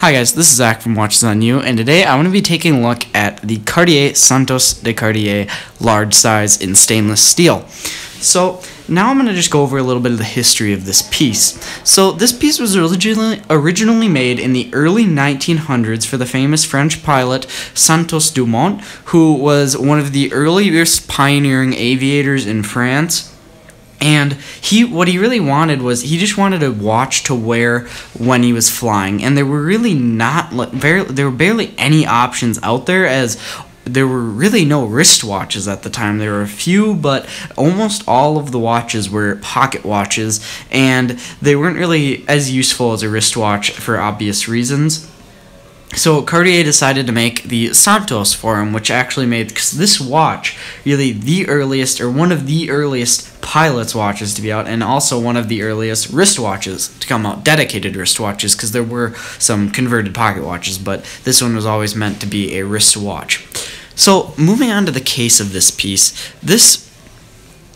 Hi guys, this is Zach from Watches on You, and today I want to be taking a look at the Cartier Santos de Cartier large size in stainless steel. So now I'm going to just go over a little bit of the history of this piece. So this piece was originally made in the early 1900s for the famous French pilot Santos Dumont, who was one of the earliest pioneering aviators in France. And what he really wanted was he just wanted a watch to wear when he was flying, and there were really there were barely any options out there, as there were really no wristwatches at the time. There were a few, but almost all of the watches were pocket watches, and they weren't really as useful as a wristwatch for obvious reasons. So Cartier decided to make the Santos for him, which actually made this watch really the earliest, or one of the earliest pilot's watches to be out, and also one of the earliest wristwatches to come out, dedicated wristwatches, because there were some converted pocket watches, but this one was always meant to be a wristwatch. So moving on to the case of this piece, this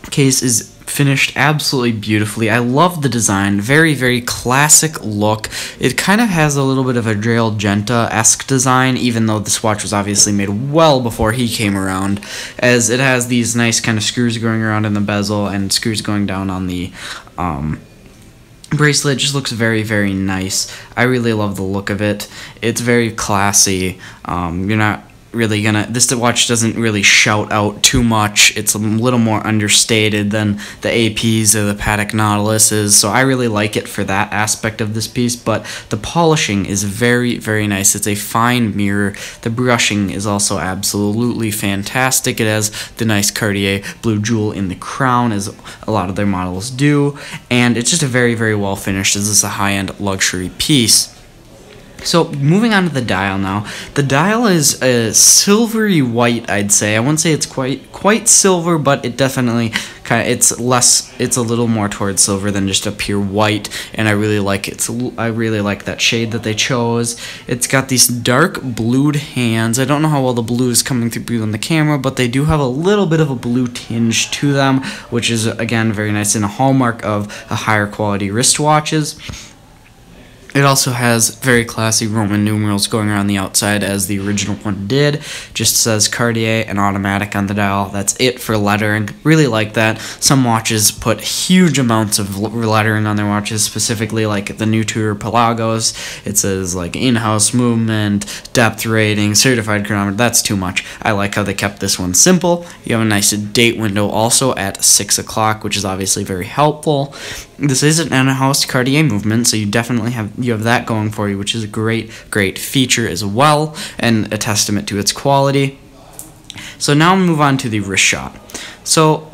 case is finished absolutely beautifully. I love the design, very, very classic look. It kind of has a little bit of a Dale Genta-esque design, even though this watch was obviously made well before he came around, as it has these nice kind of screws going around in the bezel and screws going down on the bracelet. It just looks very, very nice. I really love the look of it. It's very classy. You're not really this watch doesn't really shout out too much. It's a little more understated than the APs or the Patek Nautiluses, so I really like it for that aspect of this piece. But the polishing is very, very nice. It's a fine mirror. The brushing is also absolutely fantastic. It has the nice Cartier blue jewel in the crown, as a lot of their models do, and it's just a very, very well finished, as this is a high-end luxury piece. So moving on to the dial now. The dial is a silvery white, I'd say. I wouldn't say it's quite silver, but it definitely it's a little more towards silver than just a pure white, and I really like it. I really like that shade that they chose. It's got these dark blued hands. I don't know how well the blue is coming through on the camera, but they do have a little bit of a blue tinge to them, which is again very nice and a hallmark of a higher quality wristwatches. It also has very classy Roman numerals going around the outside, as the original one did. Just says Cartier and automatic on the dial. That's it for lettering. Really like that. Some watches put huge amounts of lettering on their watches, specifically like the New Tour Pelagos. It says like in-house movement, depth rating, certified chronometer. That's too much. I like how they kept this one simple. You have a nice date window also at 6 o'clock, which is obviously very helpful. This is an in-house Cartier movement, so you definitely have that going for you, which is a great feature as well, and a testament to its quality. So now we'll move on to the wrist shot. So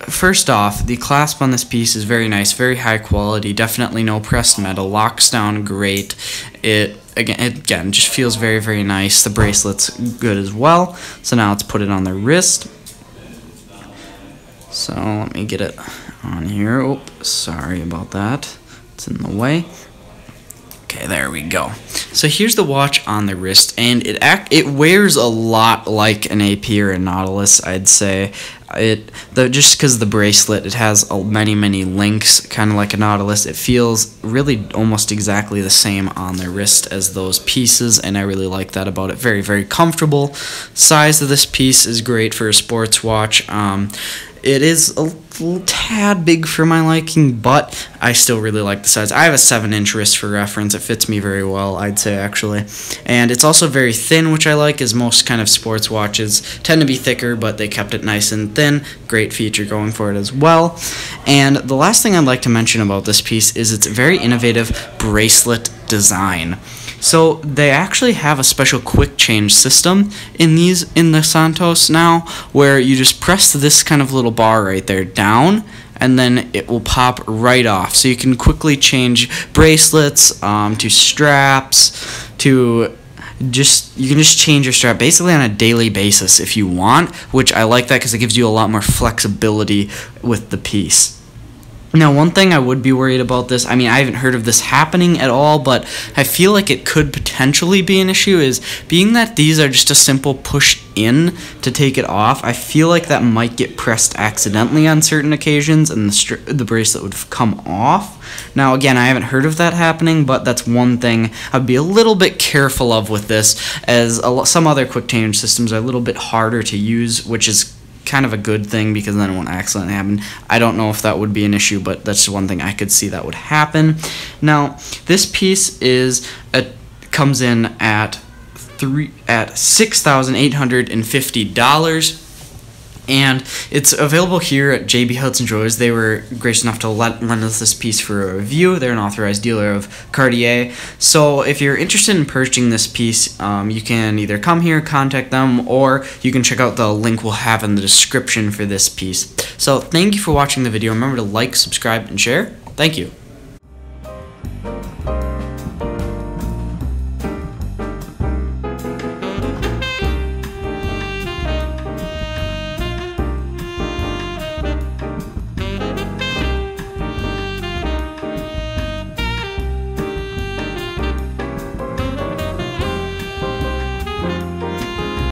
first off, the clasp on this piece is very nice, very high quality, definitely no pressed metal, locks down great. It again just feels very, very nice. The bracelet's good as well. So now let's put it on the wrist. So let me get it on here. Oh, sorry about that. It's in the way. Okay, there we go. So here's the watch on the wrist, and it wears a lot like an AP or a Nautilus, I'd say. Just because of the bracelet, it has many links, kind of like a Nautilus. It feels really almost exactly the same on the wrist as those pieces, and I really like that about it. Very, very comfortable. Size of this piece is great for a sports watch. It is a little tad big for my liking, but I still really like the size. I have a 7-inch wrist for reference. It fits me very well, I'd say, actually. And it's also very thin, which I like, as most kind of sports watches tend to be thicker, but they kept it nice and thin. Great feature going for it as well. And the last thing I'd like to mention about this piece is its very innovative bracelet design. So they actually have a special quick change system in the Santos now, where you just press this kind of little bar right there down, and then it will pop right off. So you can quickly change bracelets to straps, you can just change your strap basically on a daily basis if you want, which I like that because it gives you a lot more flexibility with the piece. Now, one thing I would be worried about this, I mean, I haven't heard of this happening at all, but I feel like it could potentially be an issue, is being that these are just a simple push in to take it off, I feel like that might get pressed accidentally on certain occasions, and the bracelet would come off. Now, again, I haven't heard of that happening, but that's one thing I'd be a little bit careful of with this, as some other quick change systems are a little bit harder to use, which is kind of a good thing because then it won't accidentally happen. I don't know if that would be an issue, but that's one thing I could see that would happen. Now, this piece comes in at $6,850, and it's available here at JB Hudson Jewelers. They were gracious enough to lend us this piece for a review. They're an authorized dealer of Cartier. So if you're interested in purchasing this piece, you can either come here, contact them, or you can check out the link we'll have in the description for this piece. So thank you for watching the video. Remember to like, subscribe, and share. Thank you.